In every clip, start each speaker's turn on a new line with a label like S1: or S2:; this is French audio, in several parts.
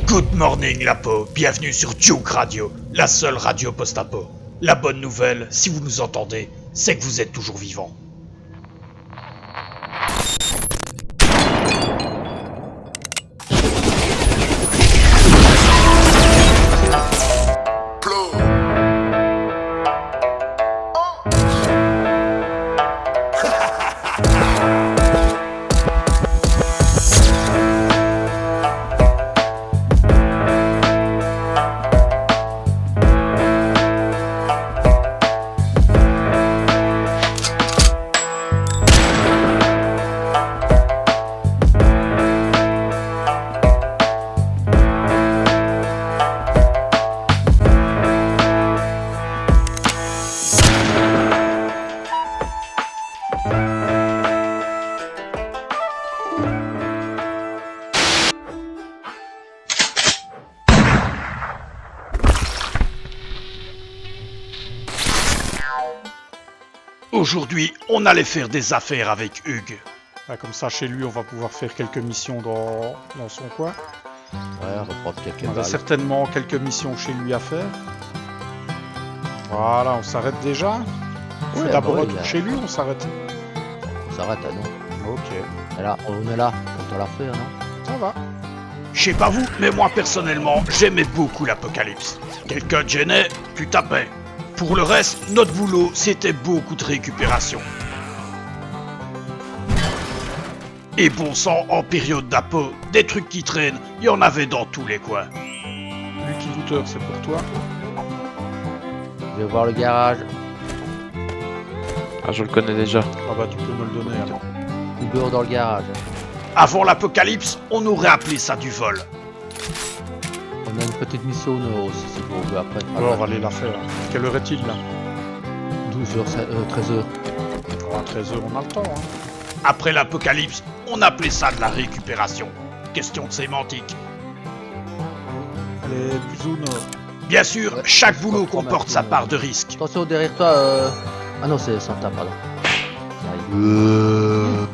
S1: Good morning Lapo, bienvenue sur Duke Radio, la seule radio post-apo. La bonne nouvelle, si vous nous entendez, c'est que vous êtes toujours vivants. Aujourd'hui, on allait faire des affaires avec Hugues.
S2: Ah, comme ça, chez lui, on va pouvoir faire quelques missions dans son coin.
S3: Ouais, reprendre quelques
S2: On a
S3: balles.
S2: certainement quelques missions chez lui à faire. Voilà, on s'arrête déjà. On fait
S3: Ouais,
S2: d'abord
S3: bah
S2: un
S3: oui,
S2: tour
S3: là.
S2: chez lui, on s'arrête.
S3: On s'arrête, ah non.
S2: Ok,
S3: Et là, on est là, quand on l'a fait, non?
S2: ça va.
S1: Je sais pas vous, mais moi personnellement, j'aimais beaucoup l'apocalypse. Quelqu'un te gênait, tu tapais. Pour le reste, notre boulot, c'était beaucoup de récupération. Et bon sang, en période d'apo, des trucs qui traînent, il y en avait dans tous les coins.
S2: Lucky Looter, c'est pour toi.
S3: Je vais voir le garage.
S4: Ah, je le connais déjà.
S2: Ah bah, tu peux me le donner alors.
S3: Uber dans le garage.
S1: Avant l'apocalypse, on aurait appelé ça du vol.
S3: On a une petite mission au nord aussi, si vous voulez après.
S2: Alors, on va aller la faire. Quelle heure est-il là
S3: 12h, 13h.
S2: À 13h, on a le temps. Hein.
S1: Après l'apocalypse, on appelait ça de la récupération. Question de sémantique.
S2: Allez, plus au nord.
S1: Bien sûr,
S3: Ouais,
S1: chaque
S3: je
S1: boulot
S3: comprends
S1: comporte sa
S3: maintenant.
S1: part de risque.
S3: Attention derrière toi. Ah non, c'est Santa, pardon. Qui arrive.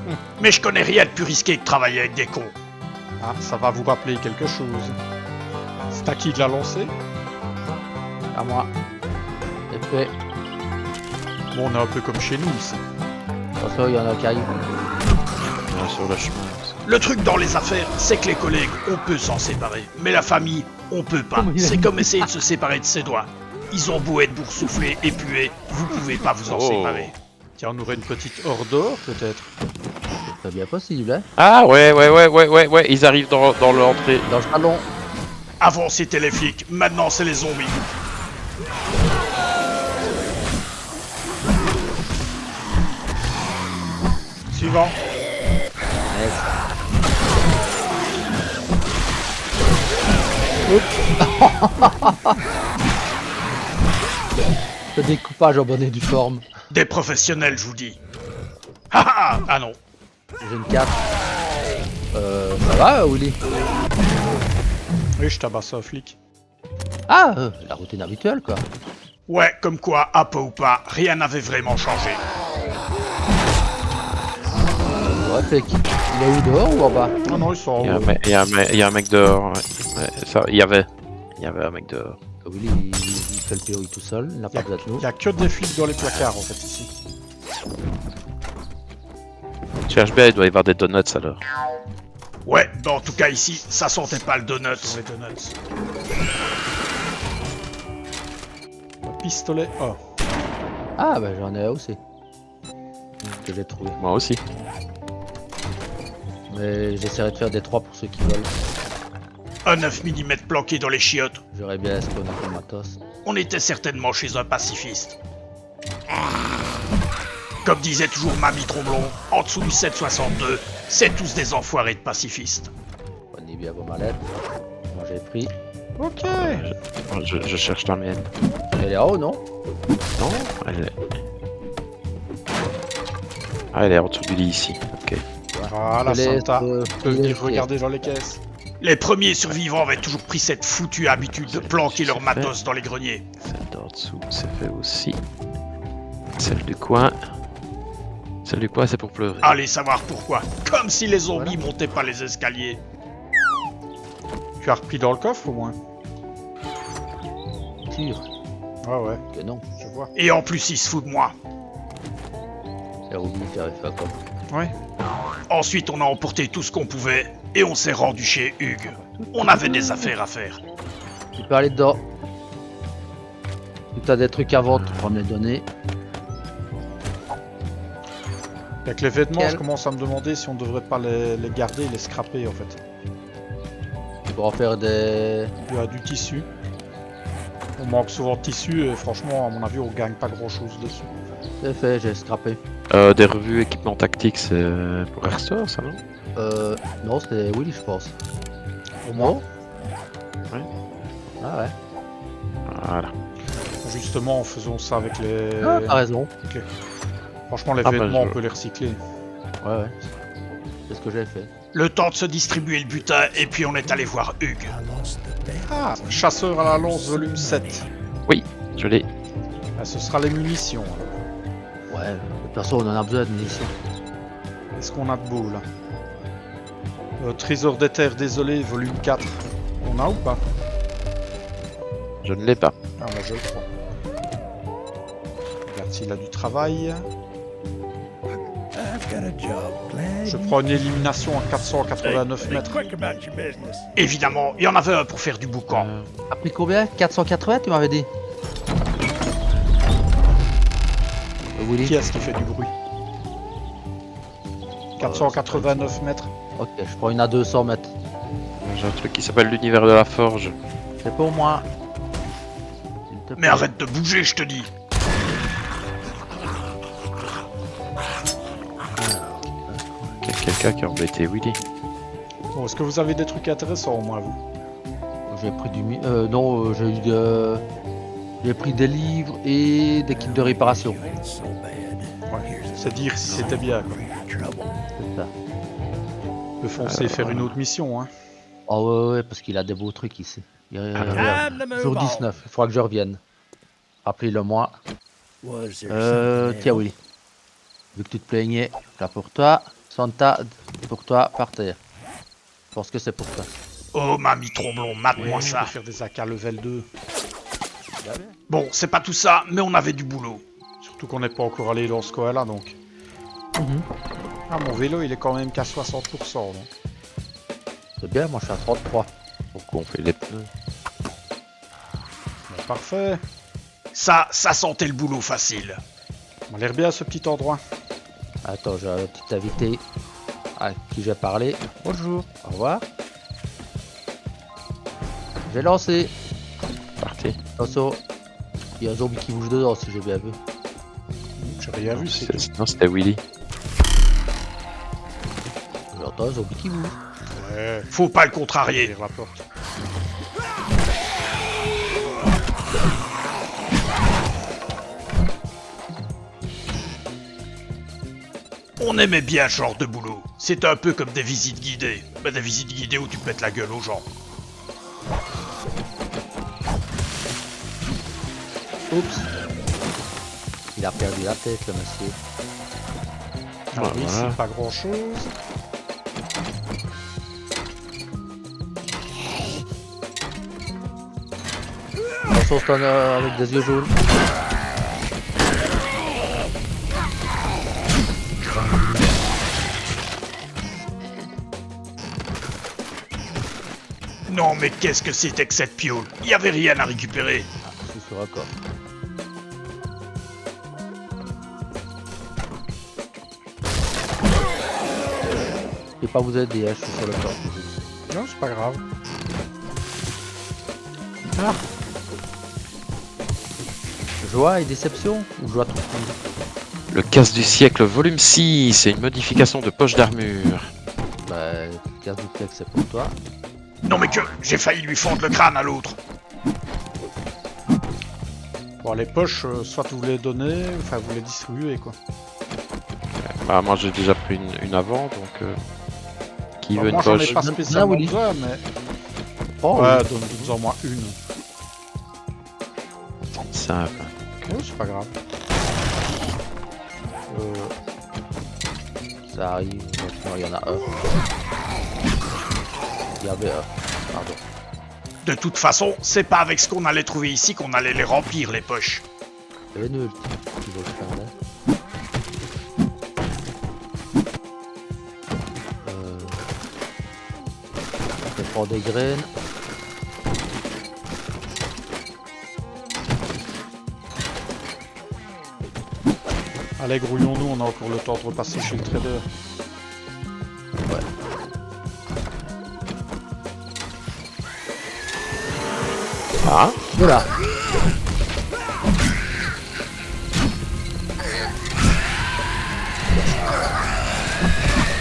S1: Mais je connais rien de plus risqué que travailler avec des cons.
S2: Ah, ça va vous rappeler quelque chose. C'est à qui de la lancer?
S3: À moi. C'est fait.
S2: Bon, on est un peu comme chez nous ici.
S3: Attention, il y en a qui arrivent.
S4: Ah, sur le chemin.
S1: Le truc dans les affaires, c'est que les collègues, on peut s'en séparer. Mais la famille, on peut pas.
S3: Comment il a
S1: C'est
S3: dit
S1: comme essayer de se séparer de ses doigts. Ils ont beau être boursouflés et pués, vous pouvez pas vous en
S4: Oh.
S1: séparer.
S2: Tiens, on aurait une petite hors d'or peut-être.
S3: C'est bien possible, hein.
S4: Ah, ouais, ils arrivent dans l'entrée.
S3: Dans le salon.
S1: Avant c'était les flics, maintenant c'est les zombies.
S2: Suivant.
S3: Le découpage en bonne et due forme.
S1: Des professionnels, je vous dis. Ah ah, ah non.
S3: J'ai une carte. Ça va, Willy?
S2: Oui, je tabasse un flic.
S3: Ah, la routine habituelle, quoi.
S1: Ouais, comme quoi, à peu ou pas, rien n'avait vraiment changé.
S3: Ouais, fait qu'il est où, dehors ou en bas?
S2: Ah non, ils sont en haut.
S4: Il y a un mec dehors. Ouais. Ouais, ça, il y avait un mec dehors.
S3: Willy, il fait le POI tout seul, il n'a pas besoin de nous.
S2: Il y a que des flics dans les placards en fait ici.
S4: Cherche bien, il doit y avoir des donuts alors.
S1: Ouais, bah en tout cas ici, ça sentait pas le donut.
S2: Sur les donuts. Un pistolet. Oh.
S3: Ah, bah j'en ai aussi. Que j'ai trouvé.
S4: Moi aussi.
S3: Mais j'essaierai de faire des 3 pour ceux qui veulent.
S1: Un 9 mm planqué dans les chiottes.
S3: J'aurais bien espionné un peu le matos.
S1: On était certainement chez un pacifiste. Comme disait toujours Mamie Tromblon, en dessous du 762, c'est tous des enfoirés de pacifistes.
S3: Prenez bien vos mallettes. Moi j'ai pris.
S2: Ok.
S4: Je cherche la mienne.
S3: Elle est en haut, non?
S4: Non, elle est... Ah, elle est en dessous du lit ici. Ok.
S2: Voilà,
S3: Je laisse,
S2: Santa. On peut venir
S3: vérifier.
S2: regarder dans les caisses.
S1: Les premiers survivants avaient toujours pris cette foutue habitude de planquer leur
S4: C'est fait.
S1: matos dans les greniers.
S4: Celle d'en dessous, c'est fait aussi. Celle du coin. Celle du coin, c'est pour pleurer.
S1: Allez savoir pourquoi. Comme si les zombies montaient pas les escaliers.
S2: Tu as repris dans le coffre au moins?
S3: Tire.
S2: Ouais, ouais,
S3: Que non.
S2: je vois.
S1: Et en plus, il se fout de moi.
S3: C'est Ruby qui avait fait quoi.
S2: Ouais.
S1: Ensuite, on a emporté tout ce qu'on pouvait et on s'est rendu chez Hugues. On avait des affaires à faire.
S3: Tu peux aller dedans. Si t'as des trucs à vendre, tu peux me les donner.
S2: Avec les vêtements,
S3: Quel-
S2: je commence à me demander si on devrait pas les garder et les scraper en fait.
S3: Tu pourras faire des...
S2: Il y a du tissu. On manque souvent de tissu et franchement, à mon avis, on gagne pas grand chose dessus.
S3: C'est fait, j'ai scrappé.
S4: Des revues équipement tactique, c'est pour Airstore, ça, non?
S3: Non, c'était Willy, je pense.
S2: Au moins.
S4: Ouais.
S3: Ah ouais.
S4: Voilà.
S2: Justement, faisons ça avec les...
S3: Ah, t'as raison.
S2: Franchement, les
S4: Ah, bah,
S2: vêtements,
S4: je-
S2: on peut les recycler.
S3: Ouais, ouais. C'est ce que j'ai fait.
S1: Le temps de se distribuer le butin et puis on est allé voir Hugues.
S2: Ah, chasseur à la lance volume 7.
S4: Je l'ai.
S2: Ah, ce sera les munitions. alors.
S3: Ouais, de toute façon, on en a besoin de munitions.
S2: Qu'est-ce qu'on a de beau là? Trésor des terres désolé, volume 4. On a ou pas?
S4: Je ne l'ai pas.
S2: Ah bah je le prends. Regarde s'il a du travail. Je prends une élimination à 489 mètres.
S1: Évidemment, il y en avait un pour faire du boucan.
S3: T'as pris combien? 480, tu m'avais dit? Willy?
S2: Qui est-ce qui fait du bruit? 489 mètres.
S3: Ok, je prends une à 200 mètres.
S4: J'ai un truc qui s'appelle l'univers de la forge.
S3: C'est pour moi. S'il te plaît.
S1: Mais arrête de bouger, je te dis.
S4: Il y a quelqu'un qui a embêté Willy.
S2: Bon, est-ce que vous avez des trucs intéressants au moins vous?
S3: J'ai pris du... non, j'ai eu de... J'ai pris des livres et des kits de réparation.
S2: Ouais. C'est dire si c'était bien quoi.
S3: C'est ça.
S2: On peut foncer faire une autre mission hein.
S3: Oh ouais, parce qu'il a des beaux trucs ici. Regarde, jour 19, il faudra que je revienne. Rappelez-le moi. Tiens Willy. Vu que tu te plaignais, là pour toi. Santa, pour toi, par terre. Je pense que c'est pour toi.
S1: Oh, mamie Tromblon, mate-moi
S2: On
S1: ça.
S2: peut faire des AK level 2.
S1: Bon, c'est pas tout ça, mais on avait du boulot.
S2: Surtout qu'on n'est pas encore allé dans ce coin là donc. Ah mon vélo il est quand même qu'à 60% donc.
S3: C'est bien, moi je suis à 33.
S4: Pourquoi on fait les pneus?
S2: Bon, parfait.
S1: Ça sentait le boulot facile.
S2: On a l'air bien ce petit endroit.
S3: Attends, j'ai un petit invité à qui j'ai parlé. Bonjour, au revoir. J'ai lancé.
S4: Parti.
S3: Attention, il y a un zombie qui bouge dedans si j'ai bien vu.
S2: J'ai rien vu c'est tout.
S4: Non, c'était Willy.
S3: J'entends un zombie qui bouge.
S2: Ouais.
S1: Faut pas le contrarier.
S2: Ouvrir la porte.
S1: On aimait bien ce genre de boulot. C'était un peu comme des visites guidées. Mais des visites guidées où tu pètes la gueule aux gens.
S3: Oups. Il a perdu la tête le monsieur.
S2: Alors
S4: Voilà.
S2: ici pas grand chose.
S3: Attention, c'est un avec des yeux jaunes.
S1: Non mais qu'est-ce que c'était que cette piole? Il y avait rien à récupérer.
S3: Ah, je suis sur un corps. Je vais pas vous aider, hein, je suis sur le corps.
S2: Non c'est pas grave.
S3: Joie et déception ou joie tout le monde?
S4: Le casse du siècle, volume 6. C'est une modification de poche d'armure.
S3: Bah, casse du siècle, c'est pour toi.
S1: Non mais que j'ai failli lui fendre le crâne à l'autre.
S2: Bon les poches, soit vous les donnez, enfin vous les distribuez quoi.
S4: Bah, moi j'ai déjà pris une avant, donc. Qui
S2: Bon,
S4: veut une
S2: moi j'en ai
S4: poche?
S2: pas
S3: Donne-
S2: spécialement
S3: donne à Willy.
S2: besoin mais...
S3: Oh,
S2: Ouais,
S3: oui.
S2: donne-en moi une.
S4: Simple.
S2: Oh, c'est pas grave.
S3: Ça arrive. Non, il y en a un. Il y avait un. Pardon.
S1: De toute façon, c'est pas avec ce qu'on allait trouver ici qu'on allait les remplir les poches.
S3: C'est nul. Tu veux le faire là. Je prends des graines.
S2: Allez, grouillons-nous, on a encore le temps de repasser chez le trader.
S4: Ah,
S3: Voilà.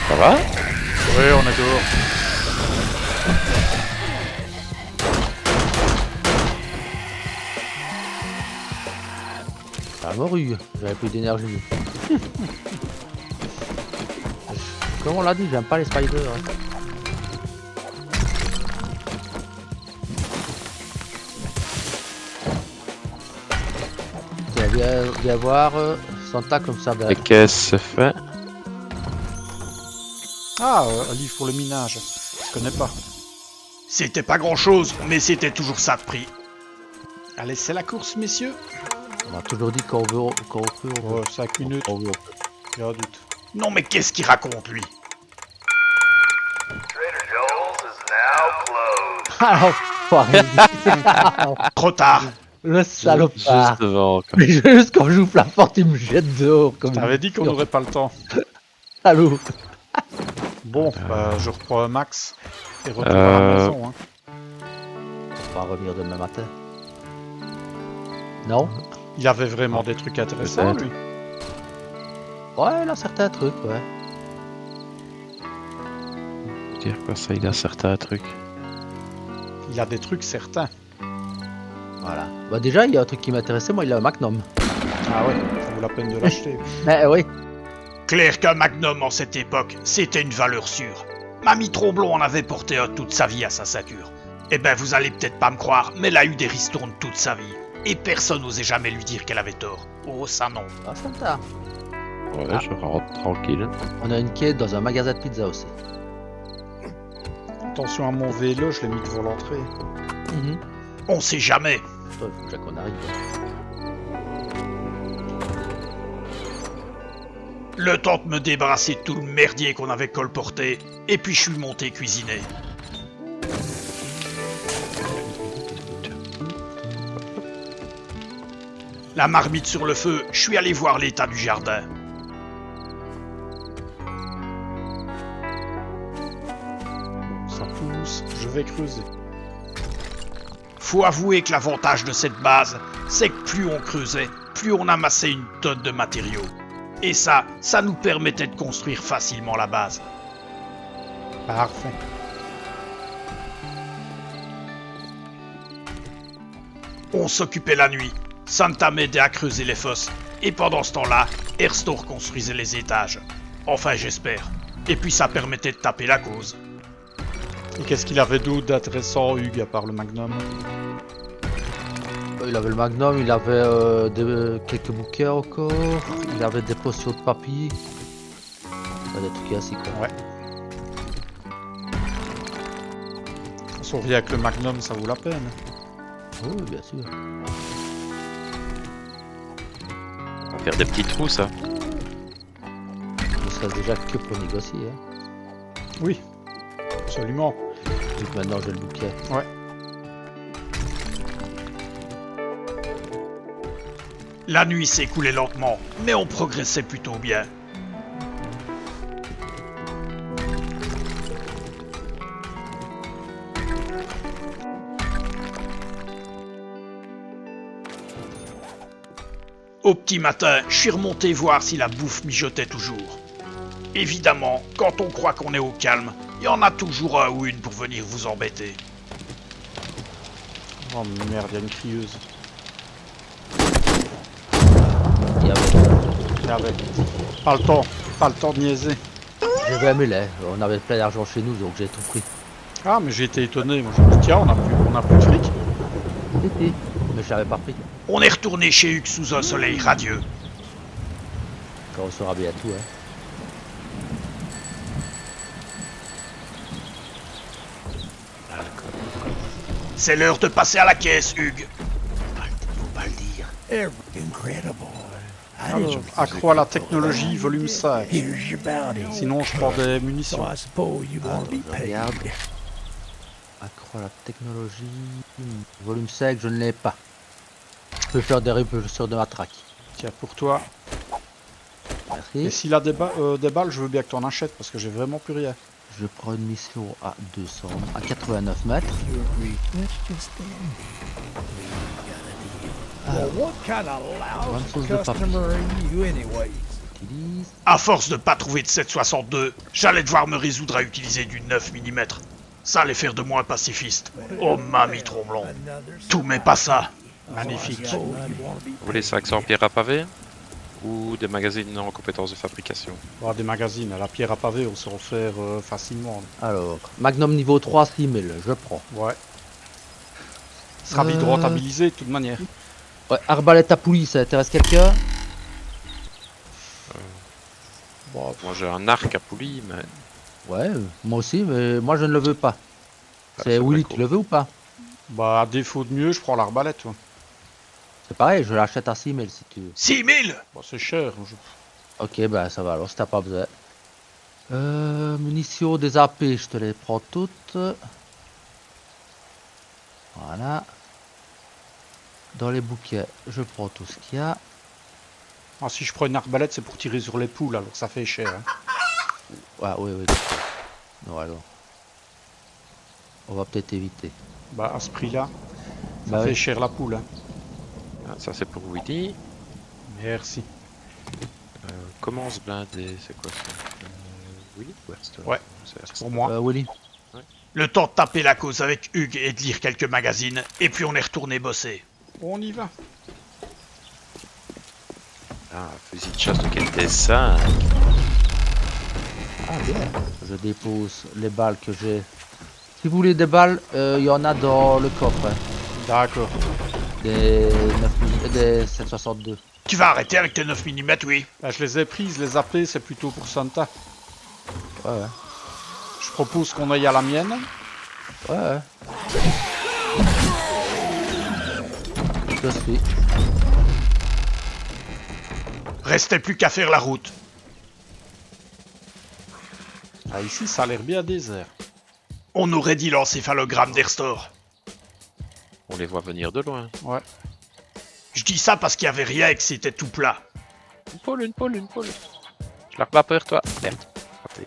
S4: ça va?
S2: Oui, on est dehors.
S3: La morue, j'avais plus d'énergie. Comme on l'a dit, j'aime pas les spiders. Hein. Tiens, viens voir Santa comme ça.
S4: Et qu'est-ce que c'est fait?
S2: Ah, un livre pour le minage. Je connais pas.
S1: C'était pas grand chose, mais c'était toujours ça de prix.
S2: Allez, c'est la course, messieurs.
S3: On m'a toujours dit qu'on veut, qu'on peut, on veut.
S2: 5 minutes,
S3: On veut.
S2: j'ai un doute.
S1: Non mais qu'est-ce qu'il raconte lui?
S5: Trader Joel's is now closed.
S3: Alors, foiré.
S1: Trop tard.
S3: Le salopard.
S4: Juste devant, quoi.
S3: Mais juste quand j'ouvre la porte, il me jette dehors. Comme
S2: Je t'avais dit qu'on n'aurait pas le temps.
S3: Salaud.
S2: Bon, je reprends un max et retour à la maison. Hein.
S3: On va revenir demain matin. Non?
S2: Il avait vraiment des trucs intéressants,
S4: Peut-être.
S2: lui.
S3: Ouais, il a certains trucs, ouais.
S4: Dire quoi ça, il a certains trucs.
S2: Il a des trucs certains.
S3: Voilà. Bah déjà, il y a un truc qui m'intéressait, moi, il a un Magnum.
S2: Ah ouais, ça vaut la peine de l'acheter.
S3: Mais oui.
S1: Clair qu'un Magnum en cette époque, c'était une valeur sûre. Mamie Tromblon en avait porté un toute sa vie à sa ceinture. Eh ben vous allez peut-être pas me croire, mais elle a eu des ristournes toute sa vie. Et personne n'osait jamais lui dire qu'elle avait tort. Oh ça non.
S3: Ah, Santa.
S4: Ouais,
S3: Ah.
S4: je rentre tranquille.
S3: On a une quête dans un magasin de pizza aussi.
S2: Attention à mon vélo, je l'ai mis devant l'entrée.
S1: On sait jamais.
S3: Putain, il faut déjà qu'on arrive.
S1: Le temps de me débarrasser de tout le merdier qu'on avait colporté, et puis je suis monté cuisiner. La marmite sur le feu, je suis allé voir l'état du jardin.
S2: Ça pousse, je vais creuser.
S1: Faut avouer que l'avantage de cette base, c'est que plus on creusait, plus on amassait une tonne de matériaux. Et ça nous permettait de construire facilement la base.
S2: Parfait.
S1: On s'occupait la nuit. Santa m'aidait à creuser les fosses. Et pendant ce temps-là, Erstor construisait les étages. Enfin, j'espère. Et puis ça permettait de taper la cause.
S2: Et qu'est-ce qu'il avait d'autre d'intéressant, Hugues, à part le Magnum?
S3: Il avait le Magnum, il avait quelques bouquets encore. Il avait des potions de papy. Des trucs ainsi quoi.
S2: Ouais. Si on revient avec le Magnum, ça vaut la peine.
S3: Oui, bien sûr.
S4: On va faire des petits trous, ça.
S3: Ne serait-ce déjà que pour négocier. Hein.
S2: Oui, absolument.
S3: Vu que maintenant j'ai le bouquet.
S2: Ouais.
S1: La nuit s'écoulait lentement, mais on progressait plutôt bien. Au petit matin, je suis remonté voir si la bouffe mijotait toujours. Évidemment, quand on croit qu'on est au calme, il y en a toujours un ou une pour venir vous embêter.
S2: Oh merde, il y a une crieuse.
S3: Il y avait...
S2: Pas le temps de niaiser.
S3: J'avais un mulet, on avait plein d'argent chez nous donc j'ai tout pris.
S2: Ah, mais j'ai été étonné. Moi, je me dis, tiens, on a plus de fric.
S3: Mais je l'avais pas pris.
S1: On est retourné chez Hugues sous un soleil radieux.
S3: Quand on saura bien tout, hein.
S1: C'est l'heure de passer à la caisse, Hugues. Faut pas le dire.
S2: Alors, accro à la technologie, volume 5. Sinon, je prends des munitions.
S3: Regarde. Accro à la technologie. Volume 5, je ne l'ai pas. Je peux faire des répulseurs de matraque.
S2: Tiens, pour toi. Et
S3: Merci.
S2: s'il a des balles, je veux bien que tu en achètes parce que j'ai vraiment plus rien.
S3: Je prends une mission à 200, à 89 mètres. Bonne sauce de papier. Utilise.
S1: À force de pas trouver de 7,62, j'allais devoir me résoudre à utiliser du 9 mm. Ça allait faire de moi un pacifiste. Oh, mamie Tromblon. Tout mais pas ça.
S2: Magnifique.
S4: Vous voulez 500 pierres à pavé ou des magazines en compétences de fabrication?
S2: Des magazines, à la pierre à pavé, on s'en faire facilement.
S3: Alors, Magnum niveau 3, 6000, je prends.
S2: Ouais. Ce sera vite rentabilisé de toute manière.
S3: Ouais, arbalète à poulie, ça intéresse quelqu'un?
S4: Bon, moi j'ai un arc à poulie, mais
S3: Ouais, moi aussi, mais moi je ne le veux pas.
S4: ça
S3: C'est Willy,
S4: serait
S3: tu le veux ou pas?
S2: Bah, à défaut de mieux, je prends l'arbalète. Ouais.
S3: C'est pareil, je l'achète à 6000 si tu veux.
S1: 6000.
S2: Bah, c'est cher.
S3: Ok, bah ça va alors, si t'as pas besoin. Munitions des AP, je te les prends toutes. Voilà. Dans les bouquets, je prends tout ce qu'il y a.
S2: Ah, si je prends une arbalète, c'est pour tirer sur les poules, alors ça fait cher. Hein.
S3: Ouais, oui, oui. Non, alors. On va peut-être éviter.
S2: Bah, à ce prix-là, ça
S3: Bah
S2: fait
S3: oui.
S2: cher la poule. Hein.
S4: ah, ça c'est pour Willy.
S2: Merci.
S4: Comment se blinder? C'est quoi ça? Willy ou Hearthstone?
S2: Ouais.
S4: C'est Hearthstone.
S2: Pour moi.
S3: Willy.
S1: Le temps de taper la cause avec Hugues et de lire quelques magazines, et puis on est retourné bosser.
S2: On y va.
S4: Ah, fusil de chasse de qualité 5.
S3: Ah bien. Je dépose les balles que j'ai. Si vous voulez des balles, il y en a dans le coffre. Hein.
S2: D'accord.
S3: Des 762.
S1: Tu vas arrêter avec tes 9 mm, oui.
S2: Bah, je les ai prises, les AP, c'est plutôt pour Santa.
S3: Ouais, ouais.
S2: Je propose qu'on aille à la mienne.
S3: Ouais, ouais. Je suis.
S1: Restait plus qu'à faire la route.
S2: Ah, ici, ça a l'air bien désert.
S1: On aurait dit l'encéphalogramme d'Erstor.
S4: On les voit venir de loin.
S2: Ouais.
S1: Je dis ça parce qu'il y avait rien et que c'était tout plat.
S4: Une poule, une poule, une poule. Je la repars pour toi. Merde. Raté.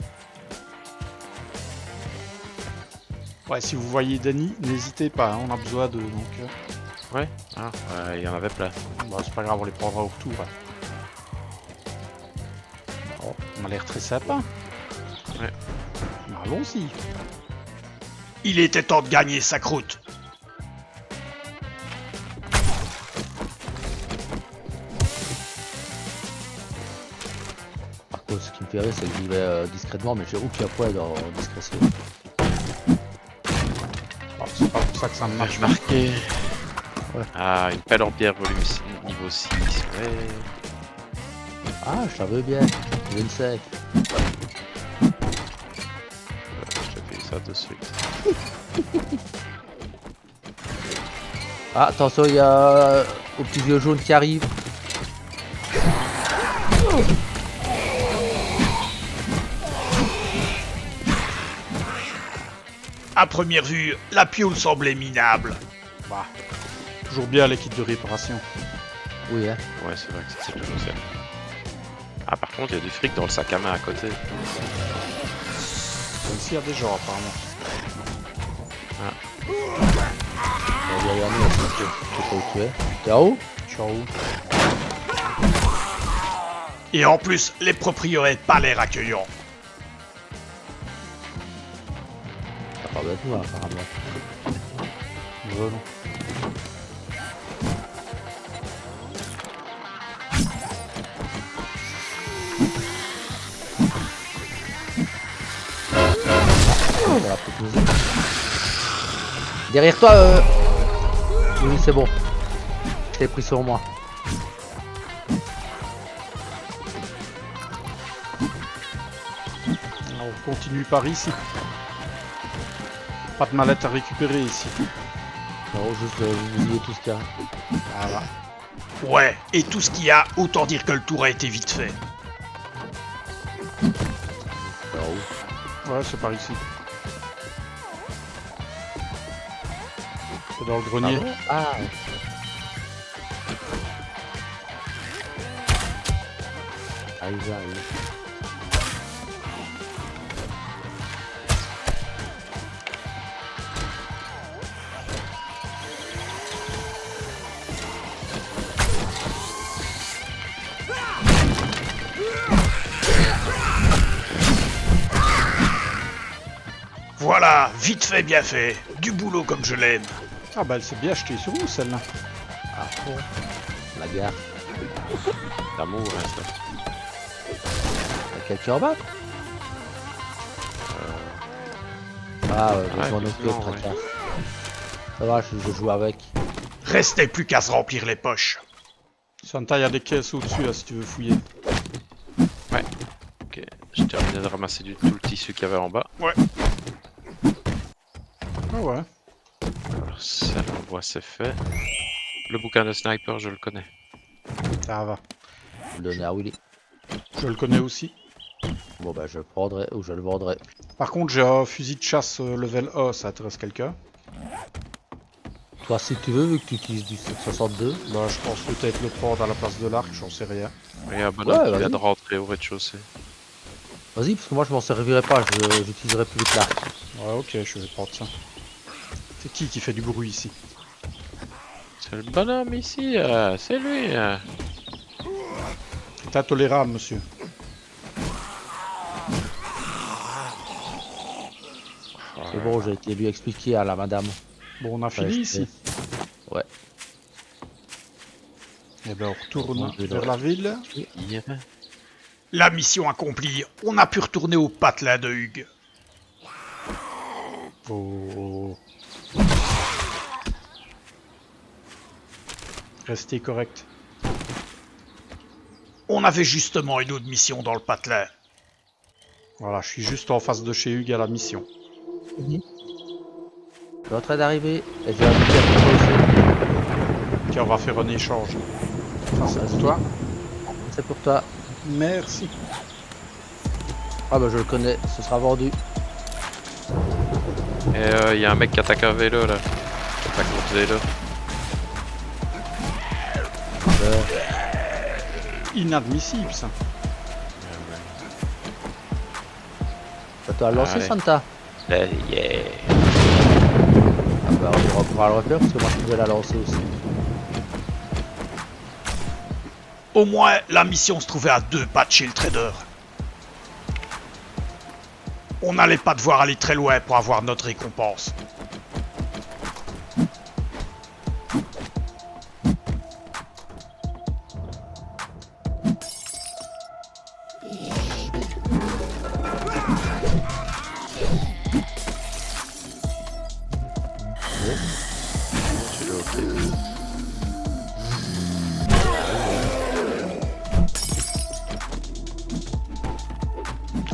S2: Ouais, si vous voyez des nids, n'hésitez pas, hein, on a besoin d'eux, donc...
S4: Ouais. Ah, il y en avait plein.
S2: Bah, c'est pas grave, on les prendra au retour. Hein. Oh, on a l'air très sympa.
S4: Ouais.
S2: Bah, allons-y.
S1: Il était temps de gagner sa croûte.
S3: Par contre, ce qui me fait rire, c'est que j'y vais discrètement, mais j'ai aucun point dans discrétion.
S2: Bah, c'est pas pour ça que ça me marche.
S4: J'ai marqué. Ah, une pelle en pierre volume niveau 6. Ouais.
S3: Ah, je savais bien. Je ne sais.
S4: Je fais ça de suite.
S3: Ah, attention, il y a au petit vieux jaune qui arrive.
S1: À première vue, la pioule semblait minable.
S2: Bah, toujours bien l'équipe de réparation.
S3: Oui, hein.
S4: Ouais, c'est vrai que c'est toujours ça. Ah, par contre, il y a du fric dans le sac à main à côté.
S2: Ici, il y a des gens, apparemment.
S3: On va regarder, je sais pas où tu es. T'es en haut?
S2: Je suis en haut.
S1: Et en plus, les propriétaires pas l'air accueillants.
S3: Ça parle de toi, apparemment.
S2: Voilà.
S3: Dans la petite musique. Derrière toi, oui, c'est bon. Je l'ai pris sur moi.
S2: On continue par ici. Pas de mallette à récupérer ici.
S3: Non, juste vous tout ce qu'il y a.
S2: Voilà.
S1: Ouais, et tout ce qu'il y a, autant dire que le tour a été vite fait.
S3: Alors où?
S2: Ouais, c'est par ici. C'est dans le grenier.
S3: Ah, j'arrive.
S1: Voilà, vite fait, bien fait. Du boulot comme je l'aime.
S2: Ah bah elle s'est bien achetée sur où celle-là?
S3: Ah, bon. La gare.
S4: L'amour, hein, ça.
S3: T'as quelqu'un en bas? Ah,
S4: Ouais,
S3: je m'en occupe,
S4: effectivement,
S3: tracas. Ça va, je joue avec.
S1: Restait plus qu'à se remplir les poches.
S2: Santa, il y a des caisses au-dessus là si tu veux fouiller.
S4: Ok, j'ai terminé de ramasser tout le tissu qu'il y avait en bas.
S2: Ah ouais.
S4: Alors ça, on voit, c'est fait. Le bouquin de sniper, je le connais.
S2: Ça va.
S3: Je le donner à Willy.
S2: Je le connais aussi.
S3: Bon bah je le prendrai ou je le vendrai.
S2: Par contre, j'ai un fusil de chasse level A, ça intéresse quelqu'un?
S3: Toi si tu veux, vu que tu utilises du 762.
S2: Bah, je pense peut-être le prendre à la place de l'arc, j'en sais rien.
S4: Il y a un bonhomme
S3: Ouais,
S4: qui vient
S3: vas-y.
S4: de rentrer au rez-de-chaussée.
S3: Vas-y, parce que moi je m'en servirai pas, j'utiliserai plus vite l'arc.
S2: Ouais, ok, je vais prendre ça. C'est qui fait du bruit ici?
S4: C'est le bonhomme ici, c'est lui.
S2: C'est intolérable, monsieur.
S3: C'est bon, j'ai été lui expliquer à la madame.
S2: Bon, on a fini
S3: Ouais,
S2: ici.
S3: Ouais.
S2: Et ben, on retourne
S3: Ouais, je vais
S2: vers
S3: là.
S2: la ville.
S4: Hier.
S1: La mission accomplie, on a pu retourner au patelin de Hugues.
S2: Oh. Restez correct.
S1: On avait justement une autre mission dans le patelin.
S2: Voilà, je suis juste en face de chez Hugues à la mission.
S3: Je suis en train d'arriver et j'ai un petit à proposer.
S2: Tiens, on va faire un échange. Ça, c'est pour
S3: Vas-y.
S2: toi.
S3: C'est pour toi.
S2: Merci.
S3: Ah bah je le connais, ce sera vendu.
S4: Et il y a un mec qui attaque un vélo là. Qui attaque notre vélo.
S2: Inadmissible, ça.
S3: Ça t'a lancé
S4: Ah ouais.
S3: Santa?
S4: Yeah.
S3: Ah bah on pourra le refaire parce que moi je pouvais la lancer aussi.
S1: Au moins, la mission se trouvait à 2 pas de chez le trader. On n'allait pas devoir aller très loin pour avoir notre récompense.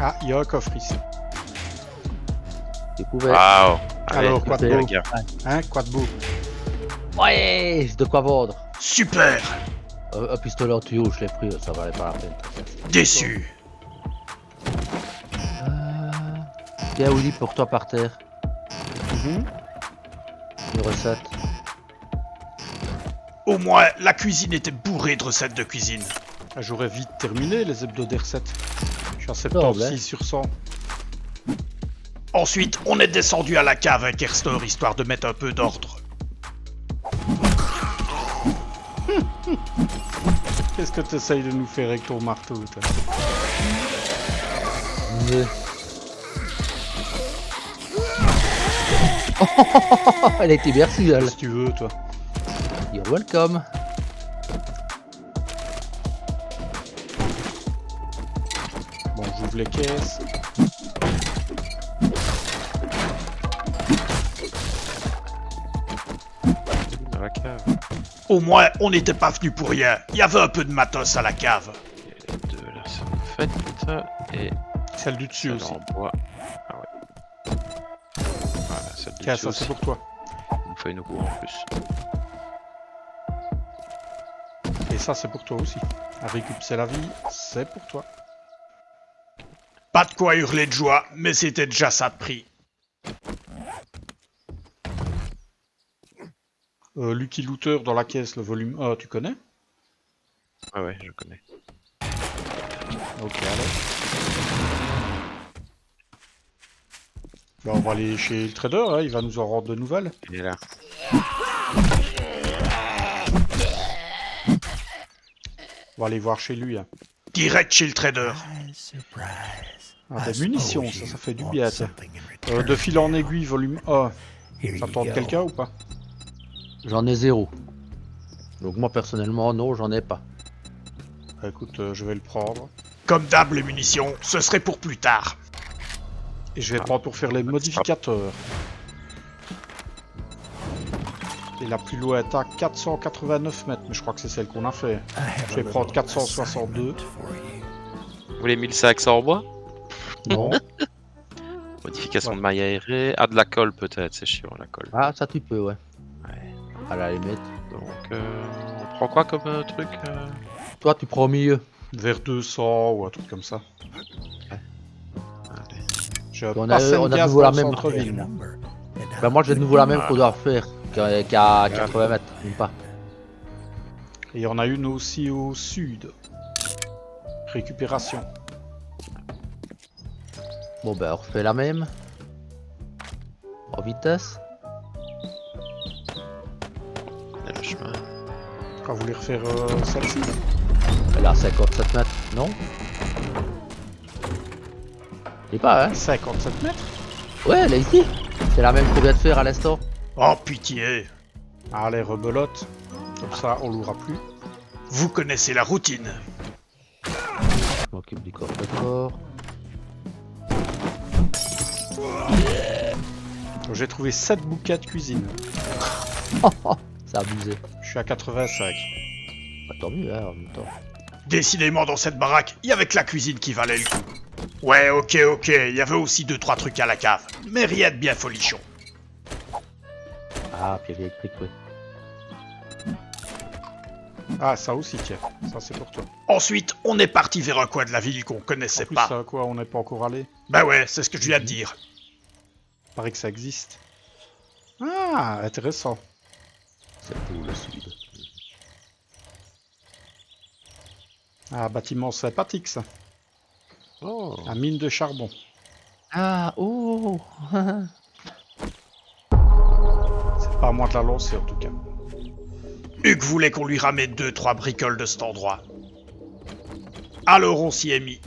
S2: Ah, il y a un coffre ici.
S3: Découvert.
S4: Waouh.
S2: Alors, quoi de
S3: c'est
S2: beau?
S4: gars.
S2: Hein, quoi de beau?
S3: Ouais, j'ai de quoi vendre.
S1: Super!
S3: Un pistolet en tuyau, je l'ai pris, ça valait pas la peine.
S1: Déçu.
S3: Tiens Willy, pour toi par terre. Une recette.
S1: Au moins, la cuisine était bourrée de recettes de cuisine.
S2: Ah, j'aurais vite terminé les hebdos des recettes. Je suis à
S3: Non,
S2: 76
S3: mais-
S2: sur 100.
S1: Ensuite, on est descendu à la cave avec Erstor histoire de mettre un peu d'ordre.
S2: Qu'est-ce que tu essayes de nous faire avec ton marteau, toi?
S3: Mais- Elle a été merci elle.
S2: Si tu veux, toi.
S3: You're welcome.
S2: Bon, j'ouvre les caisses.
S4: Dans la cave.
S1: Au moins, on n'était pas venu pour rien. Il y avait un peu de matos à la cave.
S4: Et les deux là sont faites. Et
S2: Celle du dessus
S4: celle
S2: aussi.
S4: en bois. Ah ouais. Voilà, celle du
S2: Tiens,
S4: dessus
S2: ça c'est
S4: aussi.
S2: pour toi.
S4: feuille de roue en plus.
S2: Et ça, c'est pour toi aussi. La récup, c'est la vie, c'est pour toi.
S1: Pas de quoi hurler de joie, mais c'était déjà ça de prix.
S2: Lucky Looter dans la caisse, le volume 1, tu connais?
S4: Ah ouais, je connais.
S2: Ok, alors. Bah, on va aller chez le trader, hein, il va nous en rendre de nouvelles.
S4: Il est là.
S2: On va aller voir chez lui. Hein.
S1: Direct chez le trader.
S2: Ah, des munitions, ça fait du bien, tiens. De fil en aiguille, volume 1. Ça tente quelqu'un ou pas?
S3: J'en ai 0. Donc moi personnellement, non, j'en ai pas.
S2: Bah, écoute, je vais le prendre.
S1: Comme d'hab, les munitions, ce serait pour plus tard.
S2: Et je vais le prendre pour faire les modificateurs. Et la plus loin est à 489 mètres, mais je crois que c'est celle qu'on a fait. Je vais prendre 462.
S4: Vous voulez 1500 en bois?
S3: Non.
S4: Modification de maille aérée. Ah, de la colle peut-être, c'est chiant la colle.
S3: Ah, ça tu peux, ouais.
S4: Ouais.
S3: À la limite.
S4: Donc, on prend quoi comme truc
S3: Toi, tu prends au milieu.
S2: Vers 200 ou un truc comme ça.
S4: Allez.
S2: Je
S3: On
S2: passe
S3: a
S2: une
S3: de
S2: gaz
S3: nouveau
S2: dans
S3: la
S2: le
S3: même.
S2: centre-ville, moi.
S3: Ben moi, j'ai de nouveau la même qu'on doit faire. Qu'à 80 mètres, même pas.
S2: Et il y en a une aussi au sud. Récupération.
S3: Bon, ben, on refait la même. En vitesse.
S4: On a le chemin.
S2: Quand vous voulez refaire celle-ci.
S3: Elle est à 57 mètres, non? Et pas, hein?
S2: 57 mètres.
S3: Ouais, elle est ici. C'est la même qu'on vient de faire à l'instant.
S1: Oh pitié,
S2: Allez, rebelote. Comme ça, on l'aura plus.
S1: vous connaissez la routine.
S3: Je m'occupe du coffre-fort.
S2: J'ai trouvé 7 bouquets de cuisine.
S3: C'est abusé.
S2: Je suis à 85.
S3: Bah, tant mieux, hein, en même temps.
S1: Décidément, dans cette baraque, il y avait que la cuisine qui valait le coup. Ouais, ok, il y avait aussi 2-3 trucs à la cave, mais rien de bien folichon.
S3: Ah, piège électrique, oui.
S2: Ah, ça aussi, tiens. Ça, c'est pour toi.
S1: Ensuite, on est parti vers un coin de la ville qu'on connaissait
S2: En plus,
S1: pas.
S2: ça, quoi, on n'est pas encore allé.
S1: Bah ouais, c'est ce que je viens de dire.
S2: Paraît que ça existe. Ah, intéressant.
S3: C'est pour le sud.
S2: Ah, bâtiment sympathique, ça.
S4: Oh.
S2: La mine de charbon.
S3: Ah, oh.
S2: C'est pas à moi de la lancer, en tout cas.
S1: Hugues voulait qu'on lui ramène 2-3 bricoles de cet endroit. Alors on s'y est mis.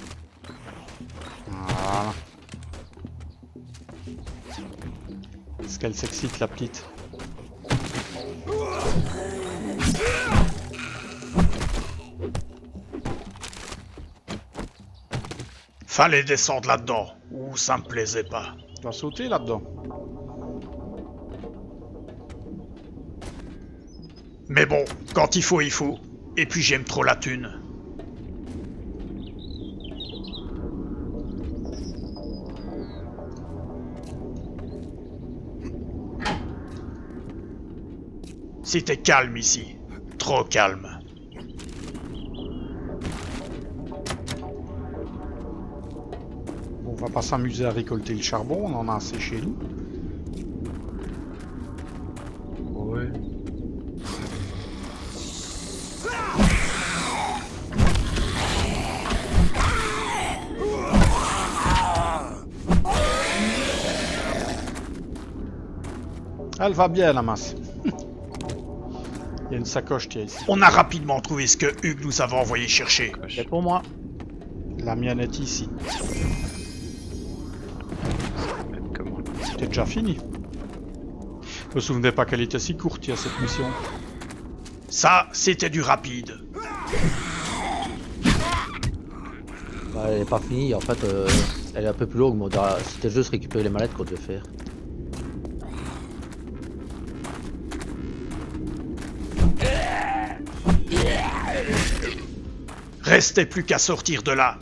S2: Voilà. Est-ce qu'elle s'excite, la petite?
S1: Fallait descendre là-dedans, ou ça me plaisait pas.
S2: Tu dois sauter là-dedans.
S1: Mais bon, quand il faut, il faut. Et puis j'aime trop la thune. C'était calme ici. Trop calme.
S2: Bon, on va pas s'amuser à récolter le charbon, on en a assez chez nous.
S4: Ouais.
S2: Elle va bien, la masse. Il y a une sacoche, tiens, ici.
S1: On a rapidement trouvé ce que Hugues nous avait envoyé chercher.
S3: C'est pour moi.
S2: La mienne est ici.
S4: Même que moi.
S2: C'était déjà fini. Je me souvenais pas qu'elle était si courte, il y a cette mission.
S1: Ça, c'était du rapide.
S3: Bah, elle est pas finie, en fait, elle est un peu plus longue, mais c'était juste récupérer les mallettes qu'on devait faire.
S1: Restait plus qu'à sortir de là.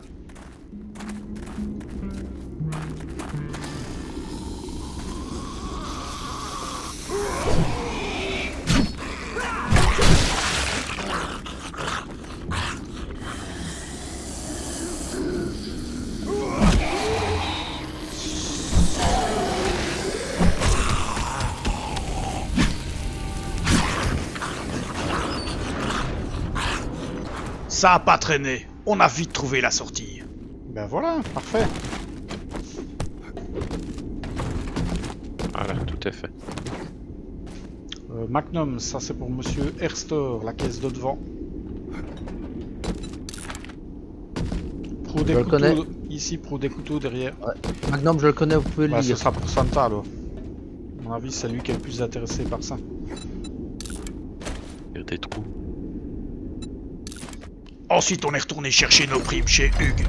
S1: Ça a pas traîné. On a vite trouvé la sortie.
S2: Ben voilà, parfait.
S4: Voilà, tout est fait.
S2: Magnum, ça c'est pour Monsieur Erstor, la caisse de devant. Pro des
S3: Je le connais.
S2: couteaux, ici, pro des couteaux derrière.
S3: Magnum, je le connais, vous pouvez le
S2: Bah, ce
S3: lire.
S2: sera pour Santa alors. À mon avis, c'est lui qui est le plus intéressé par ça.
S4: Il y a des trous.
S1: Ensuite, on est retourné chercher nos primes chez Hugues.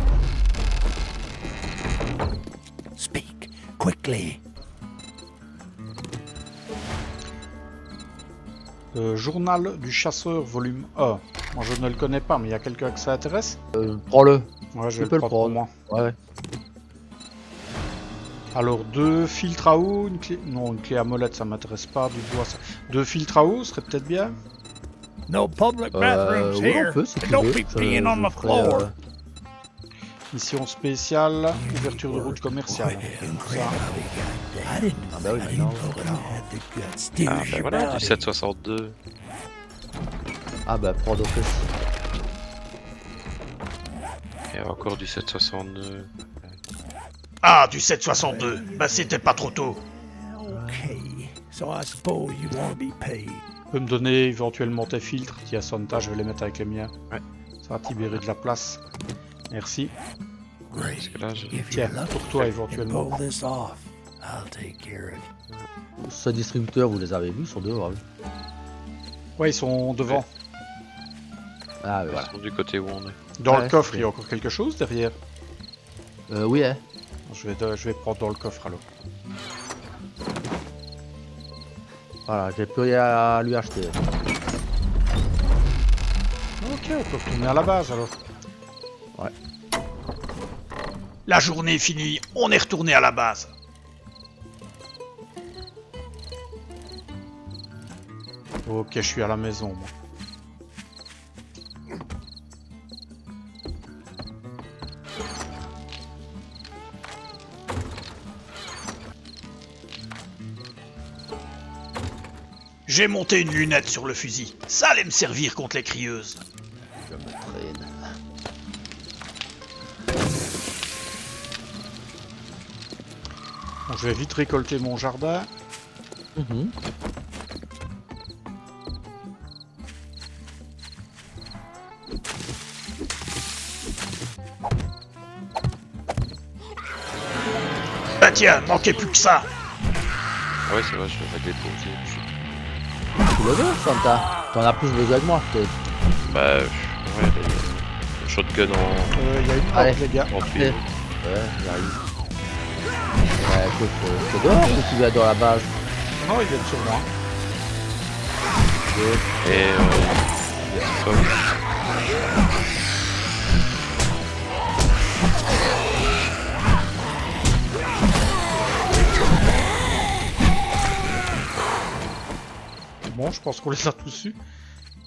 S6: Speak quickly.
S2: Journal du chasseur, volume 1. Moi je ne le connais pas, mais il y a quelqu'un que ça intéresse.
S3: Prends-le.
S2: Ouais, je
S3: Tu
S2: vais
S3: peux
S2: le
S3: le
S2: prendre pour moi.
S3: Ouais.
S2: Alors, 2 filtres à eau, une clé... Non, une clé à molette, ça m'intéresse pas, du bois, ça... 2 filtres à eau serait peut-être bien.
S6: No public bathrooms
S3: Oui,
S6: here.
S3: on peut si tu
S6: And don't
S3: veux.
S6: be peeing on the
S3: ferai,
S6: floor.
S2: Mission spéciale, ouverture de route commerciale. Ça,
S6: I didn't
S3: Ah bah oui,
S6: think
S3: maintenant.
S6: anybody had the guts to
S4: Ah
S6: use
S4: ben
S6: your
S4: voilà, du
S6: body.
S4: 762.
S3: Ah bah, prends d'office.
S4: Et encore du 762.
S1: Ah, du 762. Bah, c'était pas trop tôt.
S6: Okay, so I suppose you want to be paid.
S2: tu peux me donner éventuellement tes filtres. Tiens, Santa, je vais les mettre avec les miens.
S4: Ouais.
S2: Ça va te libérer de la place. Merci.
S4: Parce
S6: Great.
S4: que là, j'ai...
S6: If
S2: Tiens,
S6: you're lucky
S2: pour toi
S6: and
S2: éventuellement.
S6: pull this off, I'll take care of it.
S3: Ce distributeur, vous les avez vus, ils sont dehors. Oui.
S2: Ouais, ils sont devant.
S3: Ah,
S4: Ils
S3: voilà.
S4: sont du côté où on est.
S2: Dans
S3: Ouais,
S2: le coffre,
S3: c'est
S2: il y a encore quelque chose derrière.
S3: Oui, hein.
S2: Je vais prendre dans le coffre alors.
S3: Voilà, j'ai plus rien à lui acheter.
S2: Ok, on peut retourner à la base alors.
S1: La journée est finie, on est retourné à la base.
S2: Ok, je suis à la maison, moi.
S1: J'ai monté une lunette sur le fusil. Ça allait me servir contre les crieuses.
S3: Je me traîne.
S2: Bon, je vais vite récolter mon jardin.
S3: Mhm.
S1: Bah tiens, manquait plus que ça.
S4: Ah ouais, c'est vrai, je devrais déposer.
S3: Tu le veux, Santa? T'en as plus besoin que moi, peut-être.
S4: Bah, ouais, le shotgun
S2: Il y a une
S3: Allez.
S2: porte, les gars.
S4: en
S3: Ouais,
S4: tuyau.
S3: j'arrive. Ouais, écoute, c'est dehors que tu vas dans la base.
S2: Non, ils viennent sur moi.
S4: Et il y a ce sol.
S2: Bon, je pense qu'on les a tous eus.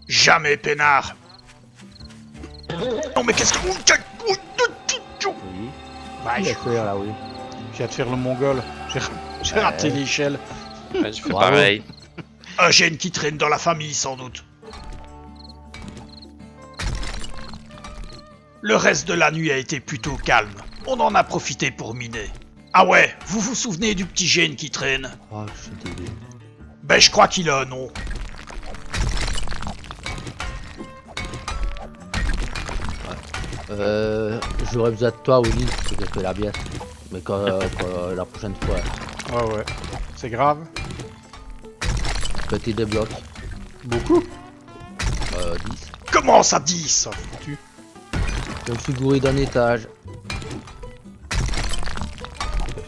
S1: Jamais, peinard. Non mais qu'est-ce que...
S3: Oui.
S2: Bah,
S3: Il
S2: je
S3: a fait, là, oui.
S2: viens de faire le mongol. J'ai raté l'échelle.
S4: Ouais, je fais
S3: Bravo.
S4: pareil.
S1: Un gène qui traîne dans la famille, sans doute. Le reste de la nuit a été plutôt calme. On en a profité pour miner. Ah ouais, vous vous souvenez du petit gène qui traîne?
S3: Oh, je suis désolé.
S1: Ben je crois qu'il a un nom.
S3: J'aurais besoin de toi, Willy, parce que j'ai fait la bière. Mais quand la prochaine fois,
S2: Ouais, ouais. C'est grave.
S3: petit débloque.
S2: Beaucoup.
S3: 10.
S1: Comment ça 10?
S2: Ça foutu.
S3: Je me suis gouré d'un étage.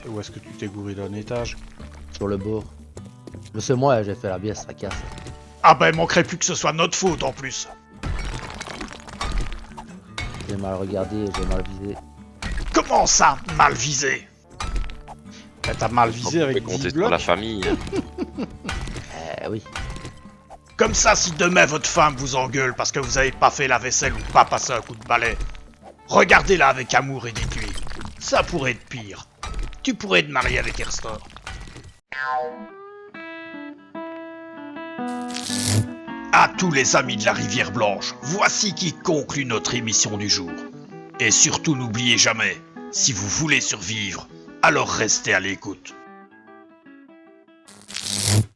S2: Où est-ce que tu t'es gouré d'un étage?
S3: Sur le bord. Mais c'est moi, j'ai fait la bière, ça casse.
S1: Ah ben manquerait plus que ce soit notre faute en plus.
S3: J'ai mal regardé, j'ai mal visé.
S1: Comment ça, mal visé?
S2: Bah, t'as mal visé
S4: On
S2: avec
S4: peut compter
S2: 10
S4: sur la
S2: blocs.
S4: famille.
S3: Oui.
S1: Comme ça, si demain votre femme vous engueule parce que vous avez pas fait la vaisselle ou pas passé un coup de balai, regardez-la avec amour et dites-lui. Ça pourrait être pire. Tu pourrais te marier avec Erstor. À tous les amis de la Rivière Blanche, voici qui conclut notre émission du jour. Et surtout n'oubliez jamais, si vous voulez survivre, alors restez à l'écoute.